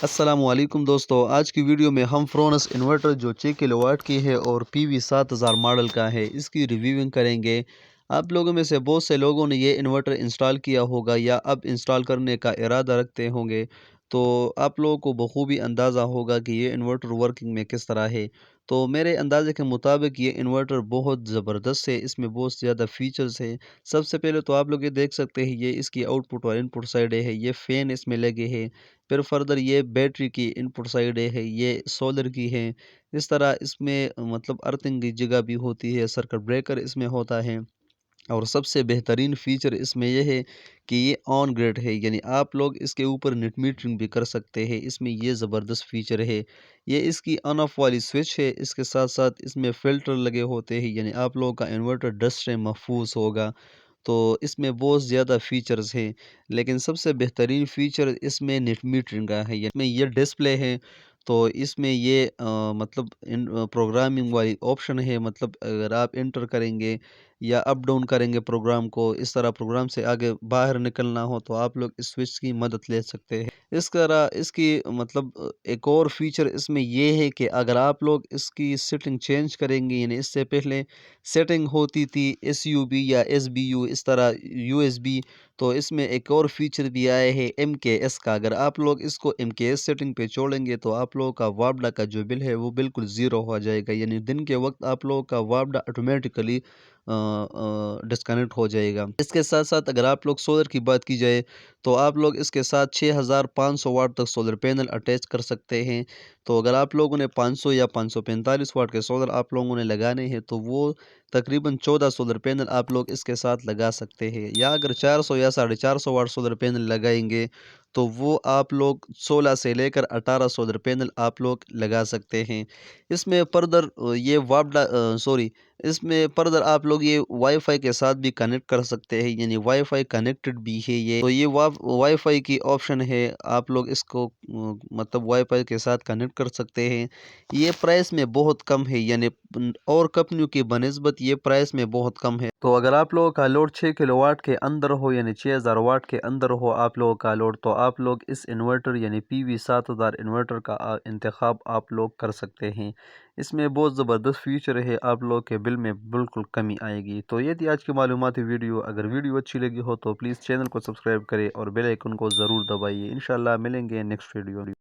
السلام علیکم دوستو، آج کی ویڈیو میں ہم فرونس انورٹر جو 6 کلو واٹ کی ہے اور پی وی 7000 ماڈل کا ہے، اس کی ریویونگ کریں گے۔ آپ لوگوں میں سے بہت سے لوگوں نے یہ انورٹر انسٹال کیا ہوگا یا اب انسٹال کرنے کا ارادہ رکھتے ہوں گے، تو آپ لوگوں کو بخوبی اندازہ ہوگا کہ یہ انورٹر ورکنگ میں کس طرح ہے۔ تو میرے اندازے کے مطابق یہ انورٹر بہت زبردست ہے، اس میں بہت زیادہ فیچرز ہیں۔ سب سے پہلے تو آپ لوگ یہ دیکھ سکتے ہیں، یہ اس کی آؤٹ پٹ اور ان پٹ سائڈ ہے، یہ فین اس میں لگے ہیں۔ پھر فردر یہ بیٹری کی ان پٹ سائڈ ہے، یہ سولر کی ہے۔ اس طرح اس میں مطلب ارتھنگ کی جگہ بھی ہوتی ہے، سرکٹ بریکر اس میں ہوتا ہے، اور سب سے بہترین فیچر اس میں یہ ہے کہ یہ آن گریڈ ہے، یعنی آپ لوگ اس کے اوپر نیٹ میٹرنگ بھی کر سکتے ہیں۔ اس میں یہ زبردست فیچر ہے، یہ اس کی آن آف والی سوئچ ہے۔ اس کے ساتھ ساتھ اس میں فلٹر لگے ہوتے ہیں، یعنی آپ لوگوں کا انورٹر ڈسٹ سے محفوظ ہوگا۔ تو اس میں بہت زیادہ فیچرز ہیں، لیکن سب سے بہترین فیچر اس میں نیٹ میٹرنگ کا ہے۔ اس میں یہ ڈسپلے ہے، تو اس میں یہ مطلب پروگرامنگ والی آپشن ہے، مطلب اگر آپ انٹر کریں گے یا اپ ڈاؤن کریں گے پروگرام کو، اس طرح پروگرام سے آگے باہر نکلنا ہو تو آپ لوگ اس سوئچ کی مدد لے سکتے ہیں۔ اس طرح اس کی مطلب ایک اور فیچر اس میں یہ ہے کہ اگر آپ لوگ اس کی سیٹنگ چینج کریں گے، یعنی اس سے پہلے سیٹنگ ہوتی تھی ایس یو بی یا ایس بی یو، اس طرح یو ایس بی، تو اس میں ایک اور فیچر بھی آئے ہے ایم کے ایس کا۔ اگر آپ لوگ اس کو ایم کے ایس سیٹنگ پہ چھوڑیں گے تو آپ لوگوں کا وابڈا کا جو بل ہے وہ بالکل زیرو ہو جائے گا، یعنی دن کے وقت آپ لوگوں کا وابڈا آٹومیٹیکلی ڈسکنیکٹ ہو جائے گا۔ اس کے ساتھ ساتھ اگر آپ لوگ سولر کی بات کی جائے تو آپ لوگ اس کے ساتھ 6500 واٹ تک سولر پینل اٹیچ کر سکتے ہیں۔ تو اگر آپ لوگوں نے 500 یا 545 واٹ کے سولر آپ لوگوں نے لگانے ہیں تو وہ تقریباً 14 سولر پینل آپ لوگ اس کے ساتھ لگا سکتے ہیں، یا اگر 400 یا 450 واٹ سولر پینل لگائیں گے تو وہ آپ لوگ 16 سے لے کر 18 سولر پینل آپ لوگ لگا سکتے ہیں۔ اس میں فردر یہ وابڈا اس میں فردر آپ لوگ یہ وائی فائی کے ساتھ بھی کنیکٹ کر سکتے ہیں، یعنی وائی فائی کنیکٹڈ بھی ہے یہ، تو یہ وائی فائی کی آپشن ہے، آپ لوگ اس کو مطلب وائی فائی کے ساتھ کنیکٹ کر سکتے ہیں۔ یہ پرائس میں بہت کم ہے، یعنی اور کمپنیوں کی بنسبت یہ پرائس میں بہت کم ہے۔ تو اگر آپ لوگوں کا لوڈ 6 کلو واٹ کے اندر ہو، یعنی 6000 واٹ کے اندر ہو آپ لوگوں کا لوڈ، تو آپ لوگ اس انورٹر یعنی پی وی 7000 انورٹر کا انتخاب آپ لوگ کر سکتے ہیں۔ اس میں بہت زبردست فیچر ہے، آپ لوگ کے بل میں بالکل کمی آئے گی۔ تو یہ تھی آج کی معلوماتی ویڈیو۔ اگر ویڈیو اچھی لگی ہو تو پلیز چینل کو سبسکرائب کریں اور بیل آئیکن کو ضرور دبائیے۔ انشاءاللہ ملیں گے نیکسٹ ویڈیو۔